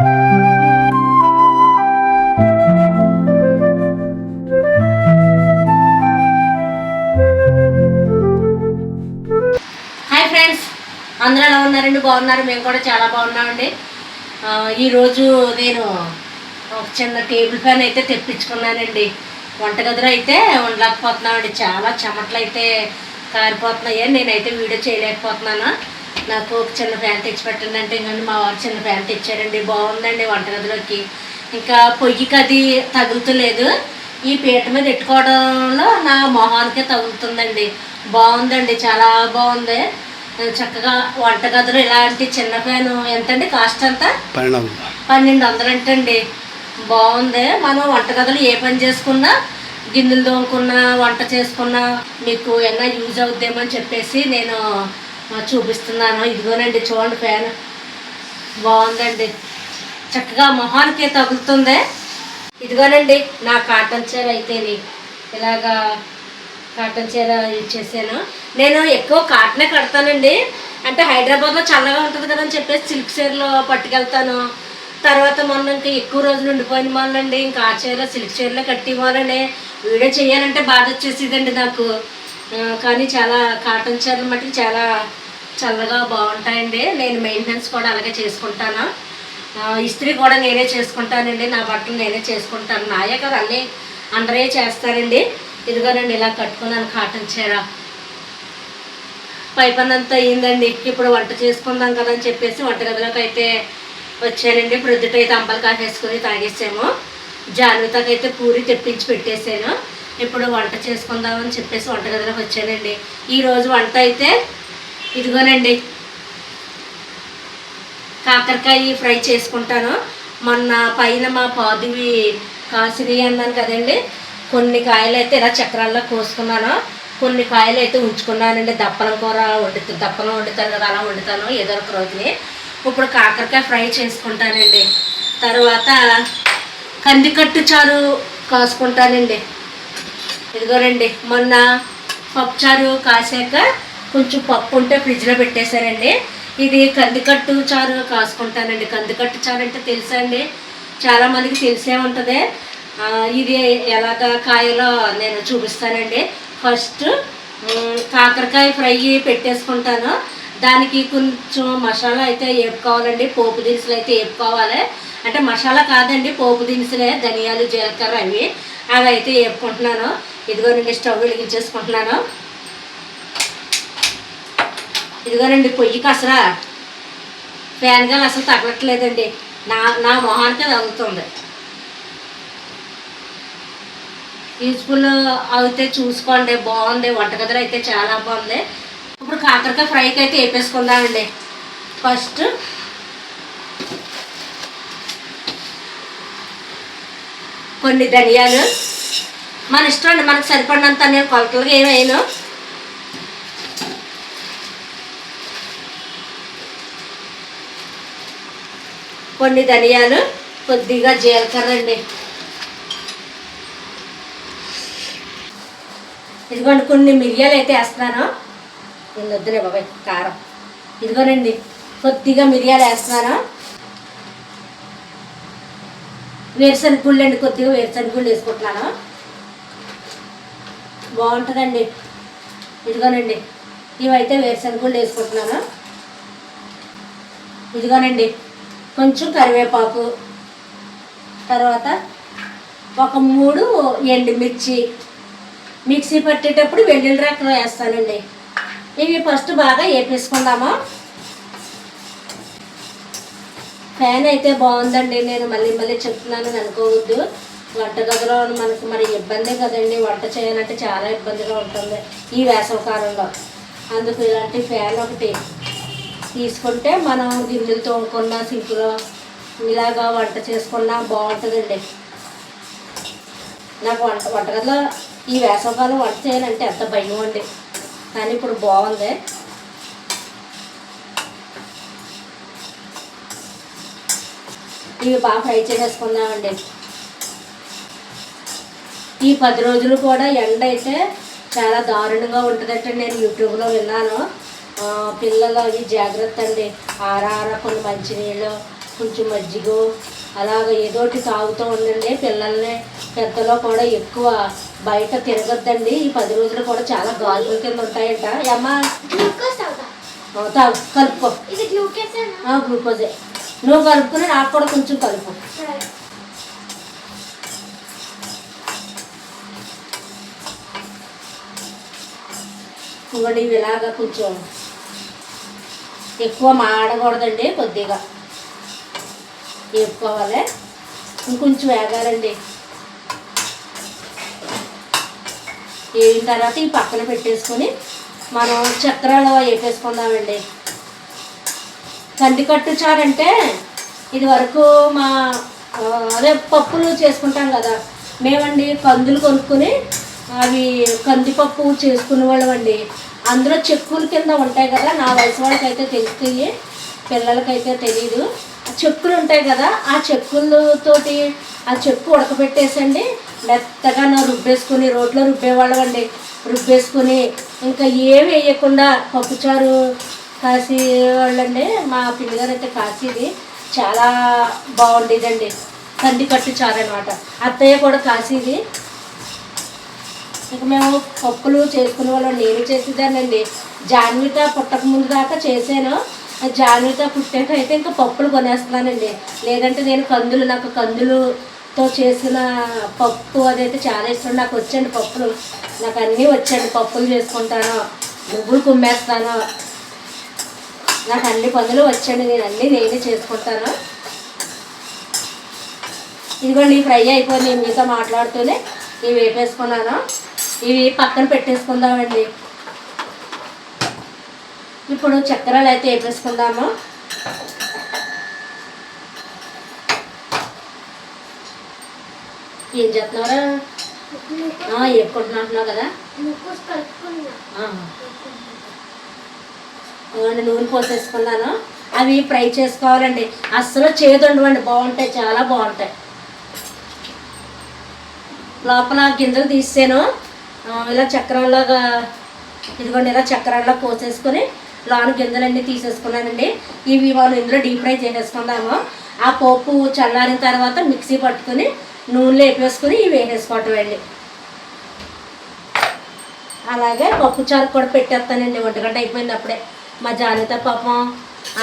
Hi friends, అందరూ ఎలా ఉన్నారండి? బాగున్నారు? మేము కూడా చాలా బాగున్నామండి. ఈరోజు నేను ఒక చిన్న టేబుల్ ఫ్యాన్ అయితే తెప్పించుకున్నానండి. వంటగదిలో అయితే ఉండలేకపోతున్నామండి. చాలా చెమటలు అయితే కారిపోతున్నాయి. నేనైతే వీడియో చేయలేకపోతున్నాను. నాకు ఒక చిన్న ఫ్యాన్ తెచ్చి పెట్టండి అంటే ఇంకండి మా వారు చిన్న ఫ్యాన్ తెచ్చారండి. బాగుందండి వంటగదిలోకి. ఇంకా పొయ్యికి అది తగులుతలేదు. ఈ పీట మీద పెట్టుకోవడంలో నా మొహానికే తగులుతుందండి. బాగుందండి, చాలా బాగుంది. చక్కగా వంటగదిలో ఇలాంటి చిన్న ఫ్యాను ఎంతండి? కాస్ట్ అంతా 1200 అంటండి. బాగుంది. మనం వంటగదిలో ఏ పని చేసుకున్నా, గిన్నెలు తోముకున్నా, వంట చేసుకున్నా మీకు ఏమైనా యూజ్ అవుద్దేమో అని చెప్పేసి నేను చూపిస్తున్నాను. ఇదిగోనండి, చూడండి ఫ్యాన్ బాగుందండి. చక్కగా మొహానికి తగులుతుంది. ఇదిగోనండి నా కాటన్ చీర అయితేని ఇలాగా కాటన్ చీర యూజ్ చేశాను. నేను ఎక్కువ కాటనే కడతానండి. అంటే హైదరాబాద్లో చల్లగా ఉంటుంది కదా అని చెప్పేసి సిల్క్ చీరలో పట్టుకెళ్తాను. తర్వాత మొన్న ఇంకా ఎక్కువ రోజులు ఉండిపోయిన వాళ్ళండి ఇంకా ఆ చీర సిల్క్ చీరలో కట్టి ఇవ్వాలండి. వీడియో చేయాలంటే బాధ వచ్చేసేదండి నాకు. కానీ చాలా కాటన్ చీరలు మట్టుకు చాలా చల్లగా బాగుంటాయండి. నేను మెయింటెనెన్స్ కూడా అలాగే చేసుకుంటాను. ఇస్త్రీ కూడా నేనే చేసుకుంటానండి. నా బట్టలు నేనే చేసుకుంటాను. నాయే కదా అన్నీ అందరే చేస్తారండి. ఇదిగోనండి ఇలా కట్టుకున్నాను కాటన్ చీర. పై పని అంతా అయ్యిందండి. ఇప్పుడు వంట చేసుకుందాం కదా అని చెప్పేసి వంటగదిలోకి అయితే వచ్చానండి. ప్రొద్దుట అయితే అంబలు కాసేసుకుని తాగేసాము. జాన్వితకి అయితే పూరి తెప్పించి పెట్టేశాను. ఇప్పుడు వంట చేసుకుందామని చెప్పేసి వంటగదిలోకి వచ్చానండి. ఈరోజు వంట అయితే ఇదిగోనండి కాకరకాయ ఫ్రై చేసుకుంటాను. మొన్న పైన మా పాదువి కాసిరి అన్నాను కదండి. కొన్ని కాయలు అయితే ఇలా చక్రాల్లో కోసుకున్నాను. కొన్ని కాయలు అయితే ఉంచుకున్నానండి. దప్పలం కూర దప్పలం వండుతాను కదా, అలా వండుతాను ఏదో ఒక రోజుని. ఇప్పుడు కాకరకాయ ఫ్రై చేసుకుంటానండి. తర్వాత కందికట్టు చారు కాసుకుంటానండి. ఇదిగోనండి మొన్న పప్పుచారు కాసాక కొంచెం పప్పు ఉంటే ఫ్రిడ్జ్లో పెట్టేశానండి. ఇది కందికట్టు చారు కాసుకుంటానండి. కందికట్టు చారు అంటే తెలుసా అండి? చాలామందికి తెలిసే ఉంటుంది. ఇది ఎలాగ కాయలో నేను చూపిస్తానండి. ఫస్ట్ కాకరకాయ ఫ్రై పెట్టేసుకుంటాను. దానికి కొంచెం మసాలా అయితే వేపుకోవాలండి. పోపు దినుసులు అయితే వేపుకోవాలి. అంటే మసాలా కాదండి, పోపు దినుసులే, ధనియాలు, జీలకర్ర అవి అయితే వేపుకుంటున్నాను. ఇదిగోనండి స్టవ్ వెలిగించేసుకుంటున్నాను. ఇదిగోనండి పొయ్యికి అసలు ఫ్యాన్ గాలి అసలు తగ్గట్లేదండి. నా మొహానికే తగ్గుతుంది. యూజ్ఫుల్ అయితే చూసుకోండి. బాగుంది, వంటగదిలో అయితే చాలా బాగుంది. ఇప్పుడు కాకరకాయ ఫ్రైకి అయితే వేపేసుకుందామండి. ఫస్ట్ కొన్ని ధనియాలు, మన ఇష్టం అండి, మనకు సరిపడినంత. నేను కొలతలుగా ఏమైనా కొన్ని ధనియాలు, కొద్దిగా జీలకర్ర అండి. ఇదిగోండి కొన్ని మిరియాలు అయితే వేస్తున్నాను. నేను వద్దులే బాబాయ్ కారం. ఇదిగోనండి కొద్దిగా మిరియాలు వేస్తున్నాను. వేరుశనగ గుళ్ళు అండి, కొద్దిగా వేరుశనగ గుళ్ళు వేసుకుంటున్నాను. బాగుంటుందండి. ఇదిగోనండి ఇవైతే వేరుశనగ గుళ్ళు వేసుకుంటున్నాను. ఇదిగోనండి కొంచెం కరివేపాకు, తర్వాత ఒక 3 ఎండుమిర్చి. మిక్సీ పట్టేటప్పుడు వెల్లుల్లి రెక్కలు వేస్తానండి. ఇవి ఫస్ట్ బాగా వేపేసుకుందాము. ఫ్యాన్ అయితే బాగుందండి. నేను మళ్ళీ చెప్తున్నాను అనుకోవద్దు. వంటగదిలో మనకు మరి ఇబ్బందే కదండి. వంట చేయాలంటే చాలా ఇబ్బందిగా ఉంటుంది ఈ వేసవికాలంలో. అందుకు ఇలాంటి ఫ్యాన్ ఒకటి తీసుకుంటే మనం గిన్నెలు తోముకున్నా, సింకులో ఇలాగా వంట చేసుకున్నా బాగుంటుందండి. నాకు వంటగదిలో ఈ వేసవికాలం వంట చేయాలంటే ఎంత భయం అండి. కానీ ఇప్పుడు బాగుంది. ఇవి బాగా ఫ్రై చేసేసుకున్నామండి. ఈ 10 రోజులు కూడా ఎండ అయితే చాలా దారుణంగా ఉంటుందంటే నేను యూట్యూబ్లో విన్నాను. పిల్లలు అవి జాగ్రత్త అండి. ఆర కొన్ని మంచినీళ్ళు కొంచెం మజ్జిగ అలాగ ఏదోటి తాగుతూ ఉండండి. పిల్లల్ని పెద్దలో కూడా ఎక్కువ బయట తిరగద్దండి. ఈ 10 రోజులు కూడా చాలా గాజుల కింద ఉంటాయంట. అమ్మా తాగు, కలుపుకో. గ్లూకోజే. నువ్వు కలుపుకుని నాకు కూడా కొంచెం కలుపు. ఇంకోటి ఇవి ఇలాగా కొంచెం ఎక్కువ మాడకూడదండి, కొద్దిగా వేపుకోవాలి. ఇంకొంచెం వేగాలండి. వేగిన తర్వాత ఈ పక్కన పెట్టేసుకొని మనం చక్రాలు వేపేసుకుందామండి. కందికట్టు చారు అంటే ఇది వరకు మా అదే పప్పులు చేసుకుంటాం కదా మేమండి, కందులు కొనుక్కొని అవి కందిపప్పు చేసుకునే వాళ్ళమండి. అందులో చెక్కుల కింద ఉంటాయి కదా, నా వయసు వాళ్ళకైతే తెలుస్తాయి, పిల్లలకైతే తెలీదు. చెక్కులు ఉంటాయి కదా, ఆ చెక్కులతోటి ఆ చెక్కు ఉడకబెట్టేసండి మెత్తగా రుబ్బేసుకుని రోట్లో రుబ్బేవాళ్ళమండి. రుబ్బేసుకుని ఇంకా ఏమి వేయకుండా పప్పుచారు కాసేవాళ్ళండి. మా పిల్లగారు అయితే కాసేది చాలా బాగుండేదండి. కందికట్టు చారు అనమాట. అత్తయ్య కూడా కాసేది. ఇక మేము పప్పులు చేసుకునే వాళ్ళం. నేను చేసేదానండి. జాన్విత పుట్టక ముందు దాకా చేశాను. జాన్విత పుట్టాక అయితే ఇంకా పప్పులు కొనేస్తున్నానండి. లేదంటే నేను నాకు కందులుతో చేసిన పప్పు అదైతే చాలా ఇష్టం. నాకు వచ్చండి పప్పులు, నాకు అన్నీ వచ్చండి. పప్పులు చేసుకుంటాను, నువ్వులు కుమ్మేస్తాను, నాకు అన్ని పనులు వచ్చండి. నేను అన్నీ నేనే చేసుకుంటాను. ఇదిగోండి ఫ్రై అయిపోయి నేను మీతో మాట్లాడుతూనే ఇవి వేపేసుకున్నాను. ఇవి పక్కన పెట్టేసుకుందామండి. ఇప్పుడు చక్కెరలు అయితే వేపేసుకుందాము. ఏం చేస్తున్నారా? వేపుకుంటున్నావు కదా. నూనె పోసేసుకున్నాను. అవి ఫ్రై చేసుకోవాలండి. అస్సలు చేదు ఉండవండి, బాగుంటాయి, చాలా బాగుంటాయి. లోపల గింజలు తీసాను. ఇలా చక్రాల్లాగా ఇదిగోండి, ఇలా చక్రాల్లా పోసేసుకొని లోన గింజలన్నీ తీసేసుకున్నానండి. ఇవి మనం ఇందులో డీప్ ఫ్రై చేసేసుకుందాము. ఆ పోపు చల్లారిన తర్వాత మిక్సీ పట్టుకొని నూనెలో వేపేసుకొని ఇవి వేసేసుకోవటం అండి. అలాగే పప్పు చారు కూడా పెట్టేస్తానండి. 1 గంట అయిపోయింది అప్పుడే. మా జానిత పాపం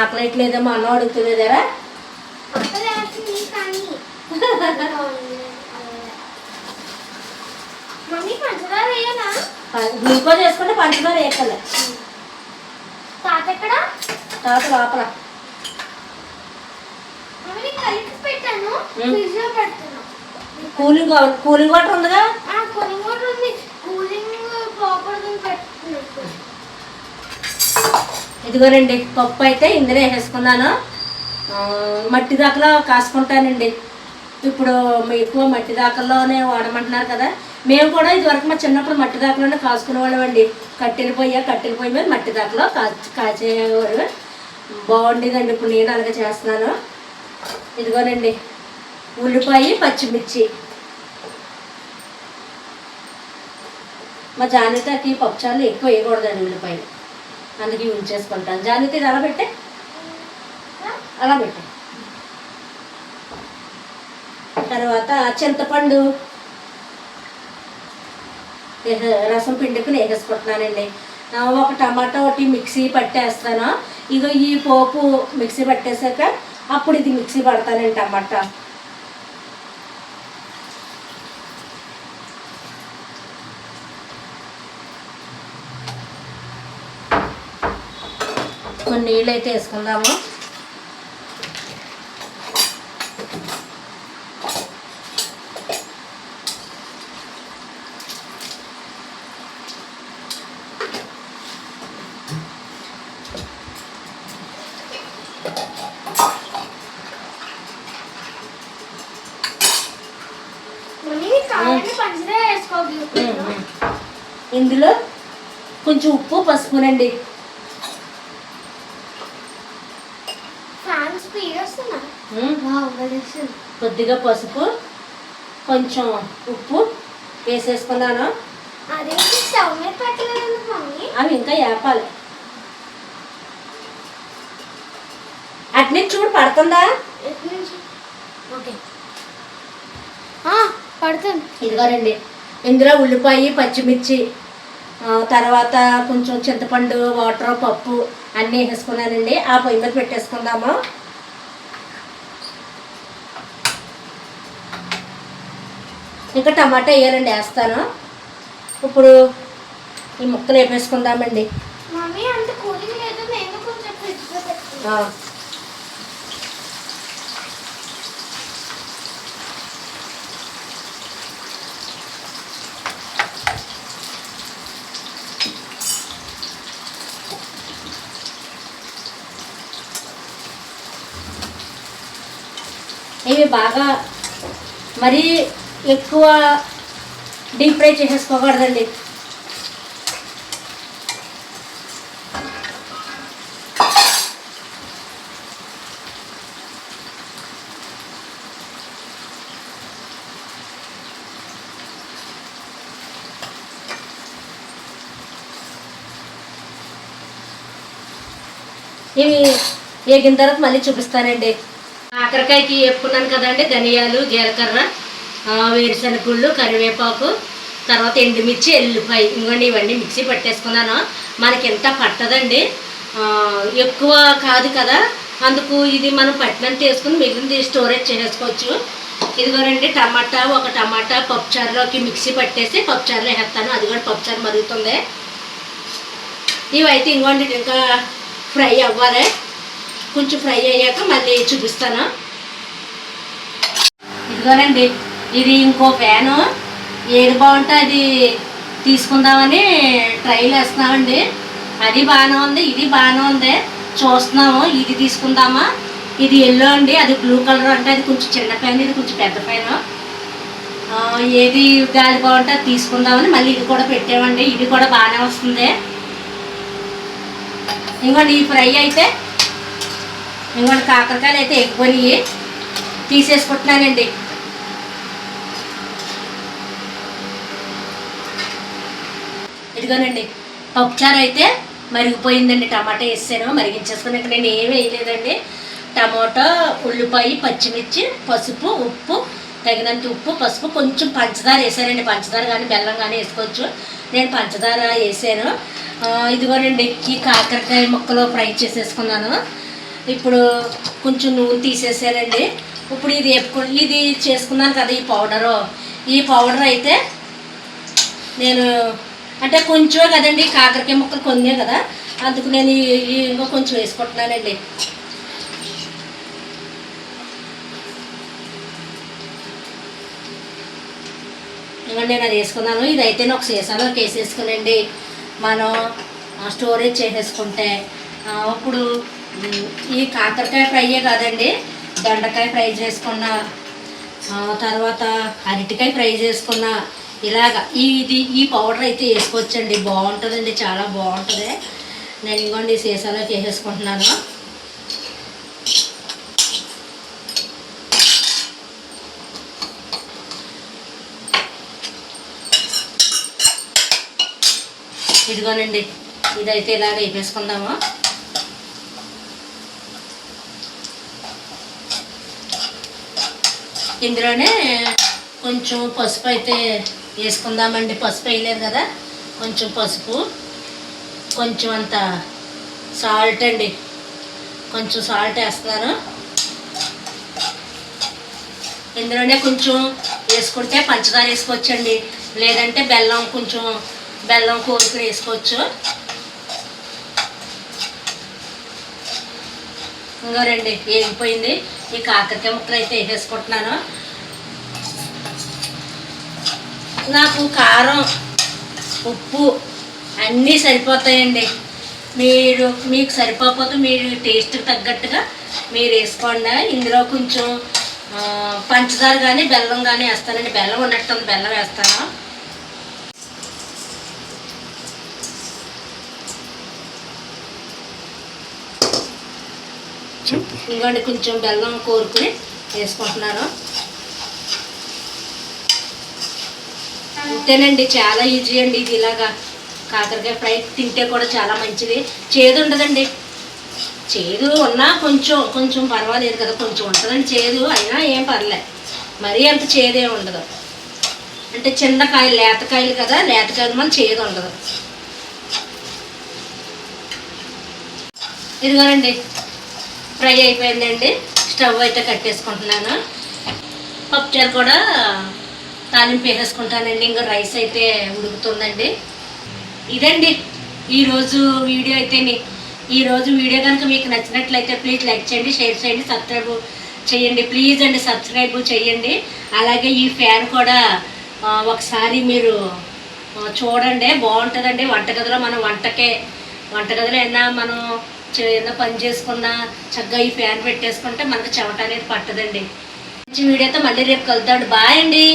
ఆకలేట్లేదో మా అన్న అడుగుతులేదారా. గ్లూకోజ్ వేసుకుంటే పంచదార వేయక్కలే. తాత లోపల కూలింగ్ వాటర్ ఉందిగా. ఇదిగోనండి పప్పు అయితే ఇందులో వేసేసుకున్నాను. మట్టి దాకలో కాసుకుంటానండి. ఇప్పుడు ఎక్కువ మట్టి దాకల్లోనే వాడమంటున్నారు కదా. మేము కూడా ఇదివరకు మా చిన్నప్పుడు మట్టి దాకలోనే కాసుకునే వాళ్ళమండి. కట్టెల పొయ్యి మీద మట్టి దాకలో కాచేవారు. బాగుండేదండి. ఇప్పుడు నేను అలాగే చేస్తున్నాను. ఇదిగోనండి ఉల్లిపాయ, పచ్చిమిర్చి. మా జానితకి పప్పుచారులు ఎక్కువ వేయకూడదండి ఉల్లిపాయలు, అందుకే ఉంచేసుకుంటాను. జానిత ఇది అలా పెట్టే, అలా పెట్టే. తర్వాత చింతపండు రసం పిండుకుని వేసేసుకుంటున్నానండి. ఒక టమాటా ఒకటి మిక్సీ పట్టేస్తాను. ఇగో ఈ పోపు మిక్సీ పట్టేసాక అప్పుడు ఇది మిక్సీ పడతానండి. టమాటా కొన్ని నీళ్ళు అయితే వేసుకుందాము. ఇందులో కొంచెం ఉప్పు, పసుపునండి. కొద్దిగా పసుపు, కొంచెం ఉప్పు వేసేసుకున్నాను. అవి ఇంకా వేపాలి. ఆ అటు నుంచి చూడు పడుతుందా? ఓకే పడుతుంది. ఇదిగోనండి, ఇందులో ఉల్లిపాయ, పచ్చిమిర్చి, తర్వాత కొంచెం చింతపండు, వాటర్, పప్పు అన్నీ వేసుకున్నానండి. ఆ పొయ్యి మీద పెట్టేసుకుందాము. ఇంకా టమాటా వేయాలండి, వేస్తాను. ఇప్పుడు ఈ ముక్కలు వేపేసుకుందామండి. ఇవి బాగా మరీ ఎక్కువ డీప్ ఫ్రై చేసేసుకోకూడదండి. ఇవి వేగిన తర్వాత మళ్ళీ చూపిస్తానండి. కాకరకాయకి వేపుకున్నాను కదండి, ధనియాలు, జీలకర్ర, వేరుశనగుళ్ళు, కరివేపాకు, తర్వాత ఎండుమిర్చి, ఎల్లిపాయ, ఇంకోండి ఇవన్నీ మిక్సీ పట్టేసుకున్నాను. మనకి ఎంత పట్టదండి, ఎక్కువ కాదు కదా, అందుకు ఇది మనం పట్టినంత వేసుకుని మిగిలింది స్టోరేజ్ చేసేసుకోవచ్చు. ఇదిగోనండి టమాటా, ఒక టమాటా పప్పుచారులోకి మిక్సీ పట్టేసి పప్పుచారులో వేస్తాను. అది కూడా పప్పుచారు మరుగుతుంది. ఇవైతే ఇంకోండి ఇంకా ఫ్రై అవ్వాలి. కొంచెం ఫ్రై అయ్యాక మళ్ళీ చూపిస్తాను. ఇదిగోనండి, ఇది ఇంకో ప్యాను, ఏది బాగుంటే అది తీసుకుందామని ట్రైల్ వేస్తున్నామండి. అది బాగానే ఉంది, ఇది బాగానే ఉంది, చూస్తున్నాము. ఇది తీసుకుందామా, ఇది ఎల్లో అండి, అది బ్లూ కలర్ అంటే అది కొంచెం చిన్న ప్యాన్, ఇది కొంచెం పెద్ద ప్యాను. ఏది గాలి బాగుంటే అది తీసుకుందామని మళ్ళీ ఇది కూడా పెట్టామండి. ఇది కూడా బాగానే వస్తుంది. ఇంకోండి ఈ ఫ్రై అయితే, ఇంకోండి కాకరకాయలు అయితే ఎక్కువని తీసేసుకుంటున్నానండి. ఇదిగోనండి పప్పుచారు అయితే మరిగిపోయిందండి. టమాటా వేసాను, మరిగించేసుకుని ఇక్కడ నేను ఏమి వేయలేదండి. టమాటా, ఉల్లిపాయ, పచ్చిమిర్చి, పసుపు, ఉప్పు, తగినంత ఉప్పు, పసుపు, కొంచెం పంచదార వేసానండి. పంచదార కానీ బెల్లం కానీ వేసుకోవచ్చు. నేను పంచదార వేసాను. ఇదిగోనండి ఈ కాకరకాయ ముక్కలు ఫ్రై చేసేసుకున్నాను. ఇప్పుడు కొంచెం నూనె తీసేసానండి. ఇప్పుడు ఇది చేసుకున్నాను కదా ఈ పౌడర్ అయితే నేను అంటే కొంచెమే కదండి, కాకరకాయ ముక్కలు కొన్నే కదా, అందుకు నేను ఇంకో కొంచెం వేసుకుంటున్నానండి. ఇవ్వండి నేను అది వేసుకున్నాను. ఇదైతే ఒక సీసాలోకి వేసేసుకునండి మనం స్టోరేజ్ చేసేసుకుంటే. ఇప్పుడు ఈ కాకరకాయ ఫ్రైయే కాదండి, దొండకాయ ఫ్రై చేసుకున్న, తర్వాత అరటికాయ ఫ్రై చేసుకున్న, ఇలాగా ఈ పౌడర్ అయితే వేసుకోవచ్చండి. బాగుంటుందండి, చాలా బాగుంటుంది. నేను ఇంకోండి సీసాలోకి వేసేసుకుంటున్నాను. ఇదిగోనండి ఇదైతే ఇలాగ వేపేసుకుందాము. ఇందులోనే కొంచెం పసుపు అయితే వేసుకుందామండి. పసుపు వేయలేదు కదా, కొంచెం పసుపు, కొంచెం అంత సాల్ట్ అండి, కొంచెం సాల్ట్ వేస్తున్నాను. ఇందులోనే కొంచెం వేసుకుంటే పంచదార వేసుకోవచ్చండి, లేదంటే కొంచెం బెల్లం కోరుకుని వేసుకోవచ్చు. ఇంకోనండి వేగిపోయింది. ఈ కాకరకాయ ముక్కలు అయితే వేసేసుకుంటున్నాను. నాకు కారం, ఉప్పు అన్నీ సరిపోతాయండి. మీకు సరిపోకపోతే మీరు టేస్ట్కి తగ్గట్టుగా మీరు వేసుకోండి. ఇందులో కొంచెం పంచదార కానీ బెల్లం కానీ వేస్తానండి. బెల్లం ఉన్నట్టుంది, బెల్లం వేస్తాను. ఇంకోండి కొంచెం బెల్లం కోరుకుని వేసుకుంటున్నాను. అంతేనండి, చాలా ఈజీ అండి. ఇది ఇలాగా కాకరకాయ ఫ్రై తింటే కూడా చాలా మంచిది, చేదు ఉండదండి. చేదు ఉన్నా కొంచెం కొంచెం పర్వాలేదు కదా, కొంచెం ఉంటుందండి చేదు, అయినా ఏం పర్లే, మరీ అంత చేదే ఉండదు. అంటే చిన్న కాయలు లేతకాయలు కదా, లేతకాయలు మన చేదు ఉండదు. ఇదిగోనండి ఫ్రై అయిపోయిందండి, స్టవ్ అయితే కట్టేసుకుంటున్నాను. పప్పుచారు కూడా తాలింపు వేసేసుకుంటానండి. ఇంకా రైస్ అయితే ఉడుకుతుందండి. ఇదండి ఈరోజు వీడియో అయితే. ఈరోజు వీడియో కనుక మీకు నచ్చినట్లయితే ప్లీజ్ లైక్ చేయండి, షేర్ చేయండి, సబ్స్క్రైబ్ చేయండి. ప్లీజ్ అండి సబ్స్క్రైబ్ చేయండి. అలాగే ఈ ఫ్యాన్ కూడా ఒకసారి మీరు చూడండి, బాగుంటుందండి. వంటగదిలో మనం వంటగదిలో ఏదైనా మనం ఏదైనా పని చేసుకున్నా చక్కగా ఈ ఫ్యాన్ పెట్టేసుకుంటే మనకు చెమట అనేది పట్టదండి. మంచి వీడియోతో మళ్ళీ రేపు కలుద్దాం. బాయ్ అండి.